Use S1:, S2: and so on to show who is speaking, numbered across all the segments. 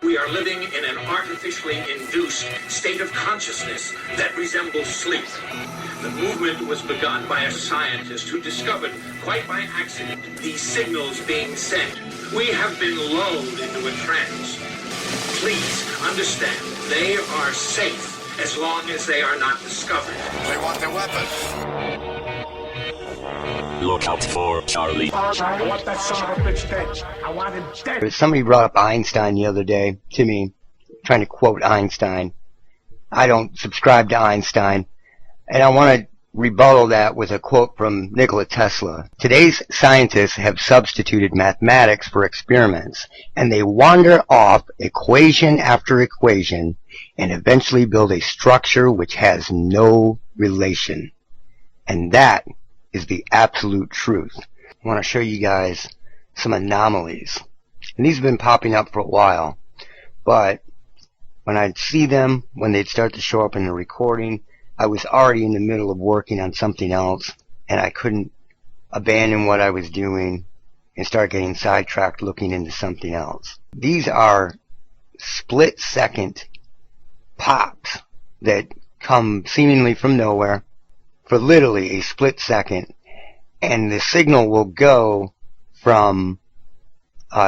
S1: We are living in an artificially induced state of consciousness that resembles sleep. The movement was begun by a scientist who discovered, quite by accident, these signals being sent. We have been lulled into a trance. Please understand, they are safe as long as they are not discovered.
S2: They want their weapons.
S3: Look out for Charlie.
S4: I want that son of a bitch dead. I want him dead.
S5: Somebody brought up Einstein the other day to me, trying to quote Einstein. I don't subscribe to Einstein, and I want to rebuttal that with a quote from Nikola Tesla. Today's scientists have substituted mathematics for experiments, and they wander off equation after equation and eventually build a structure which has no relation. And that is the absolute truth. I want to show you guys some anomalies. And these have been popping up for a while, but when I'd see them, when they'd start to show up in the recording, I was already in the middle of working on something else, and I couldn't abandon what I was doing and start getting sidetracked looking into something else. These are split-second pops that come seemingly from nowhere for literally a split second, and the signal will go from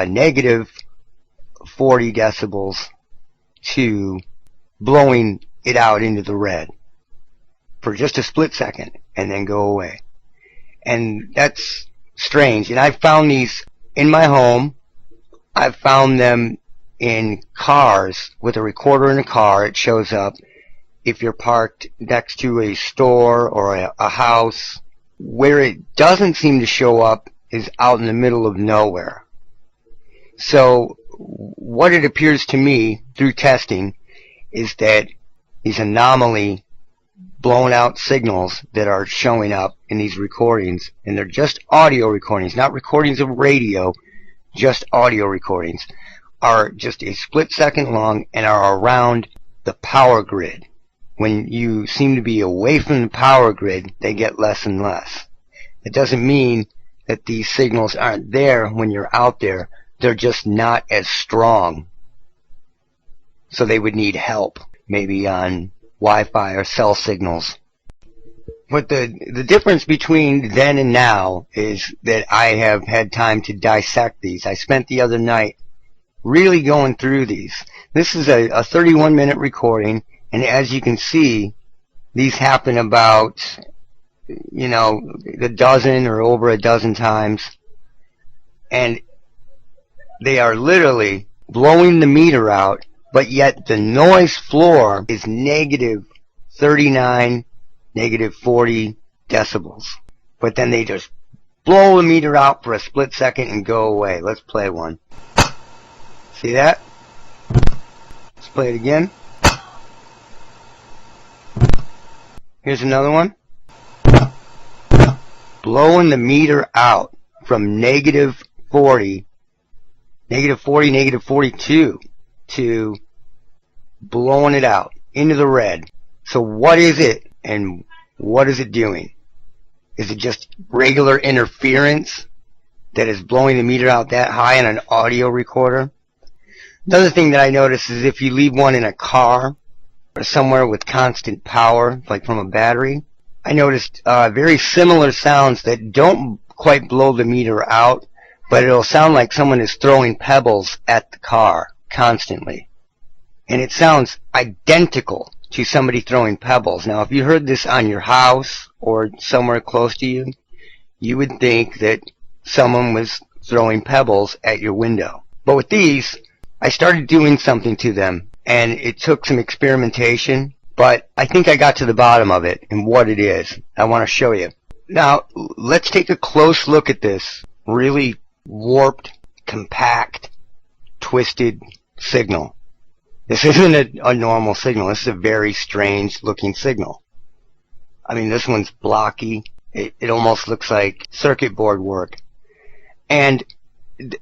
S5: negative 40 decibels to blowing it out into the red for just a split second and then go away. And that's strange. And I've found these in my home. I've found them in cars. With a recorder in a car, it shows up. If you're parked next to a store or a house, where it doesn't seem to show up is out in the middle of nowhere. So what it appears to me through testing is that these anomaly blown out signals that are showing up in these recordings, and they're just audio recordings, not recordings of radio, just audio recordings, are just a split second long and are around the power grid. When you seem to be away from the power grid, they get less and less. It doesn't mean that these signals aren't there when you're out there. They're just not as strong. So they would need help, maybe on Wi-Fi or cell signals. But the difference between then and now is that I have had time to dissect these. I spent the other night really going through these. This is a 31-minute recording. And as you can see, these happen about, a dozen or over a dozen times. And they are literally blowing the meter out, but yet the noise floor is negative 39, negative 40 decibels. But then they just blow the meter out for a split second and go away. Let's play one. See that? Let's play it again. Here's another one. Blowing the meter out from negative 40, negative 42 to blowing it out into the red. So what is it and what is it doing? Is it just regular interference that is blowing the meter out that high on an audio recorder? Another thing that I notice is if you leave one in a car or somewhere with constant power, like from a battery, I noticed very similar sounds that don't quite blow the meter out, but it'll sound like someone is throwing pebbles at the car constantly. And it sounds identical to somebody throwing pebbles. Now, if you heard this on your house or somewhere close to you, you would think that someone was throwing pebbles at your window. But with these, I started doing something to them, and it took some experimentation, but I think I got to the bottom of it and what it is. I want to show you. Now, let's take a close look at this really warped, compact, twisted signal. This isn't a normal signal. This is a very strange looking signal. I mean, this one's blocky. It almost looks like circuit board work. And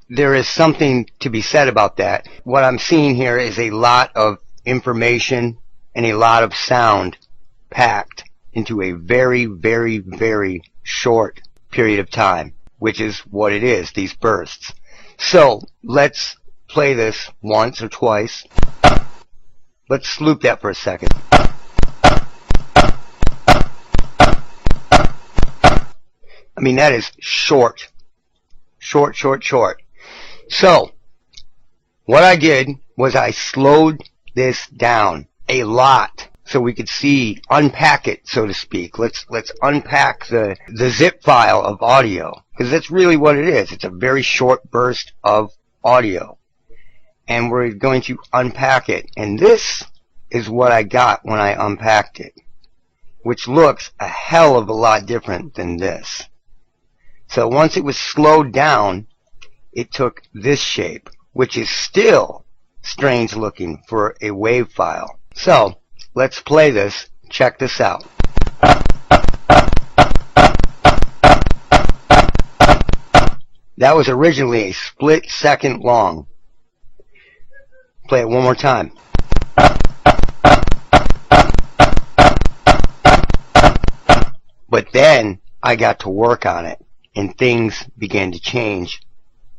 S5: there is something to be said about that. What I'm seeing here is a lot of information and a lot of sound packed into a very, very, very short period of time, which is what it is, these bursts. So let's play this once or twice. Let's loop that for a second. I mean, that is short. Short, short, short. So, what I did was I slowed this down a lot so we could see, unpack it, so to speak. Let's unpack the zip file of audio, because that's really what it is. It's a very short burst of audio. And we're going to unpack it. And this is what I got when I unpacked it, which looks a hell of a lot different than this. So once it was slowed down, it took this shape, which is still strange looking for a WAV file. So, let's play this. Check this out. That was originally a split second long. Play it one more time. But then I got to work on it, and things began to change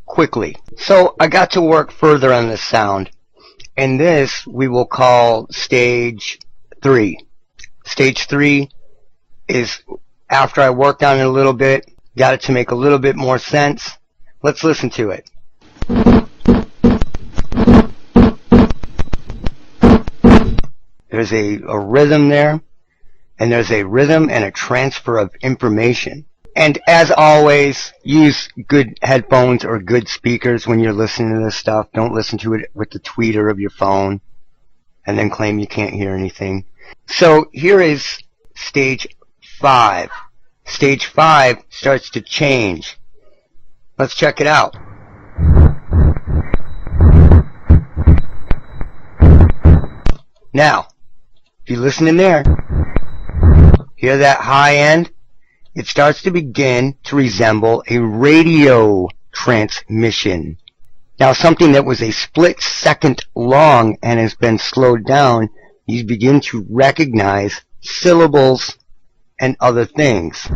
S5: quickly. So I got to work further on this sound, and this we will call stage 3. Stage 3 is after I worked on it a little bit, got it to make a little bit more sense. Let's listen to it. There's a rhythm there, and there's a rhythm and a transfer of information. And as always, use good headphones or good speakers when you're listening to this stuff. Don't listen to it with the tweeter of your phone and then claim you can't hear anything. So here is stage 5. Stage 5 starts to change. Let's check it out. Now, if you listen in there, hear that high end? It starts to begin to resemble a radio transmission. Now, something that was a split second long and has been slowed down, you begin to recognize syllables and other things.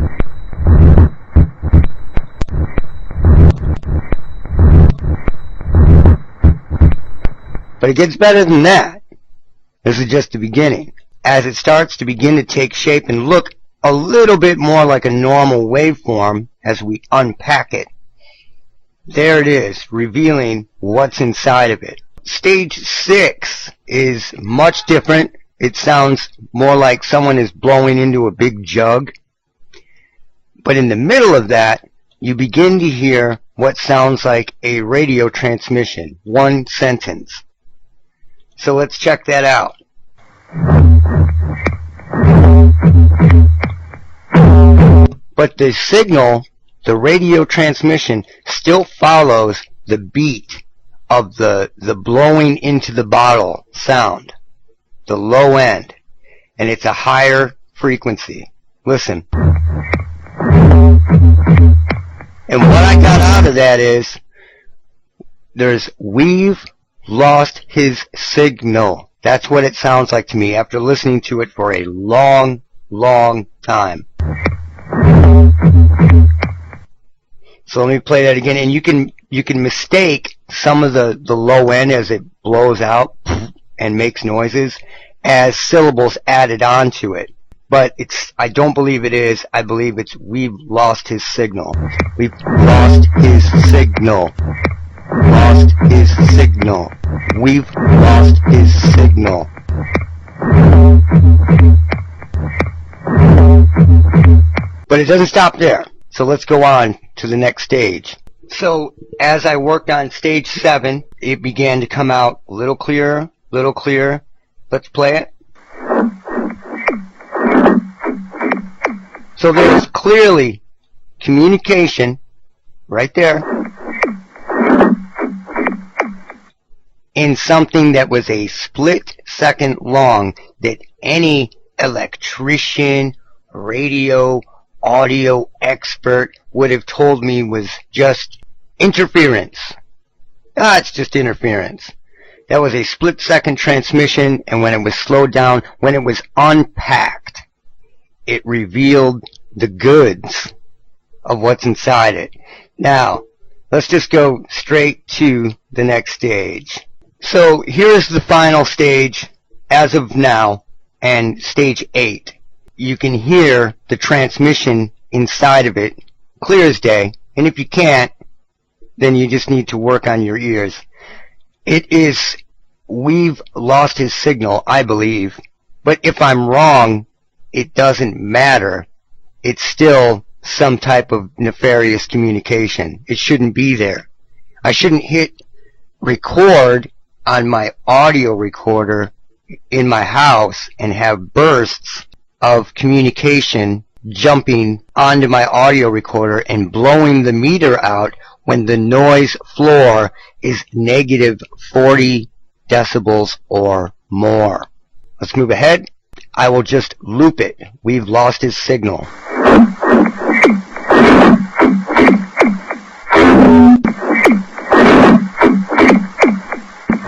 S5: But it gets better than that. This is just the beginning. As it starts to begin to take shape and look a little bit more like a normal waveform as we unpack it, there it is, revealing what's inside of it. Stage 6 is much different. It sounds more like someone is blowing into a big jug. But in the middle of that, you begin to hear what sounds like a radio transmission. One sentence. So let's check that out. But the signal, the radio transmission, still follows the beat of the blowing into the bottle sound, the low end, and it's a higher frequency. Listen. And what I got out of that is, we've lost his signal. That's what it sounds like to me after listening to it for a long, long time. So let me play that again, and you can mistake some of the low end as it blows out and makes noises as syllables added onto it. But I don't believe it is. I believe it's we've lost his signal. We've lost his signal. Lost his signal. We've lost his signal. But it doesn't stop there. So let's go on to the next stage. So as I worked on stage 7, it began to come out a little clearer, little clearer. Let's play it. So there's clearly communication right there in something that was a split second long that any electrician, radio, audio expert would have told me was just interference. It's just interference. That was a split second transmission, and when it was slowed down, when it was unpacked, it revealed the goods of what's inside it. Now, let's just go straight to the next stage. So here's the final stage as of now, and stage 8. You can hear the transmission inside of it clear as day, and if you can't, then you just need to work on your ears. It is, we've lost his signal, I believe, but if I'm wrong, it doesn't matter. It's still some type of nefarious communication. It shouldn't be there. I shouldn't hit record on my audio recorder in my house and have bursts of communication jumping onto my audio recorder and blowing the meter out when the noise floor is negative 40 decibels or more. Let's move ahead. I will just loop it. We've lost his signal.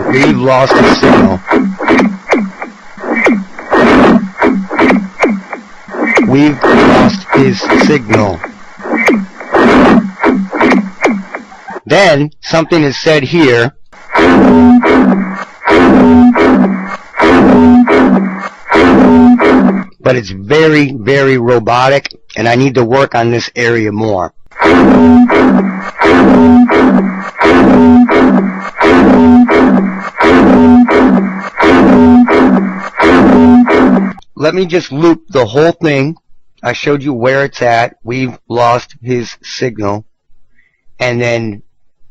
S5: We've lost his signal. We've lost his signal. Then something is said here. But it's very, very robotic, and I need to work on this area more. Let me just loop the whole thing. I showed you where it's at. We've lost his signal. And then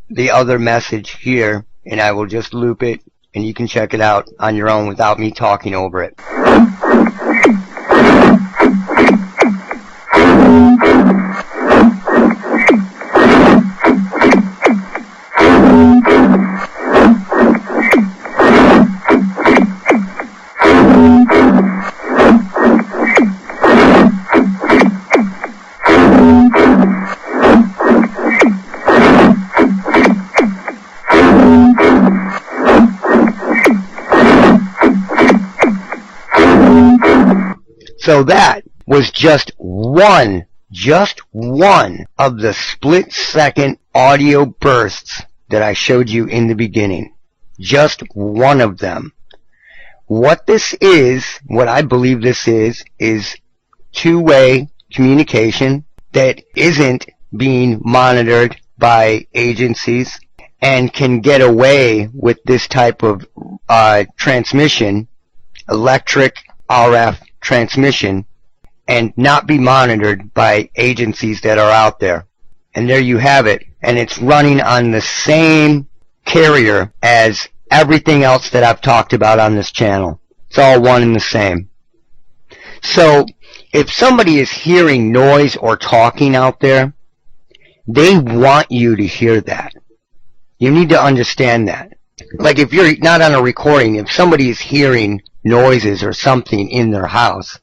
S5: the other message here, and I will just loop it, and you can check it out on your own without me talking over it. So that was just one of the split-second audio bursts that I showed you in the beginning. Just one of them. What this is, what I believe this is two-way communication that isn't being monitored by agencies and can get away with this type of transmission, electric RF transmission, and not be monitored by agencies that are out there. And there you have it. And it's running on the same carrier as everything else that I've talked about on this channel. It's all one and the same. So if somebody is hearing noise or talking out there, they want you to hear that. You need to understand that. Like if you're not on a recording, if somebody is hearing noises or something in their house,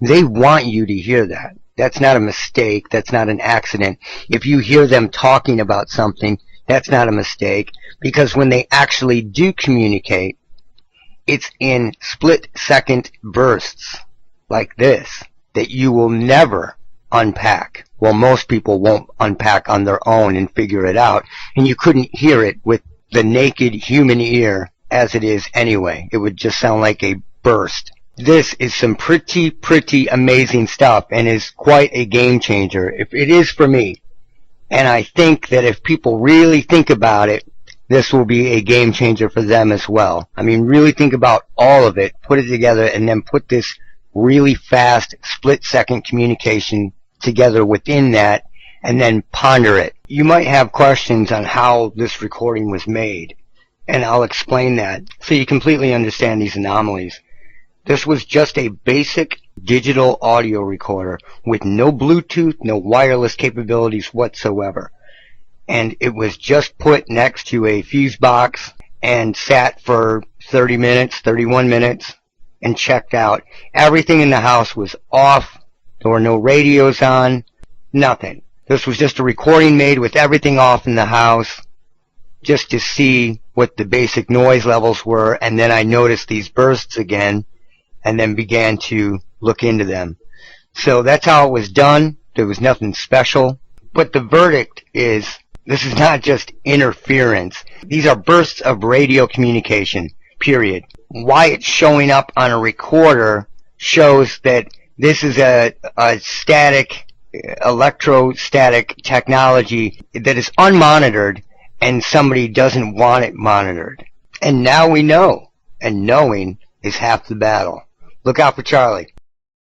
S5: they want you to hear that. That's not a mistake. That's not an accident. If you hear them talking about something, that's not a mistake, because when they actually do communicate, it's in split-second bursts like this that you will never unpack. Well, most people won't unpack on their own and figure it out, and you couldn't hear it with the naked human ear as it is anyway. It would just sound like a burst. This is some pretty amazing stuff and is quite a game changer. If it is for me. And I think that if people really think about it, this will be a game changer for them as well. I mean, really think about all of it, put it together, and then put this really fast split-second communication together within that, and then ponder it. You might have questions on how this recording was made, and I'll explain that so you completely understand these anomalies. This was just a basic digital audio recorder with no Bluetooth, no wireless capabilities whatsoever. And it was just put next to a fuse box and sat for 30 minutes, 31 minutes, and checked out. Everything in the house was off. There were no radios on, nothing. This was just a recording made with everything off in the house, just to see what the basic noise levels were, and then I noticed these bursts again, and then began to look into them. So that's how it was done. There was nothing special. But the verdict is This is not just interference. These are bursts of radio communication, period. Why it's showing up on a recorder shows that this is a static, electrostatic technology that is unmonitored, and somebody doesn't want it monitored. And now we know. And knowing is half the battle. Look out for Charlie.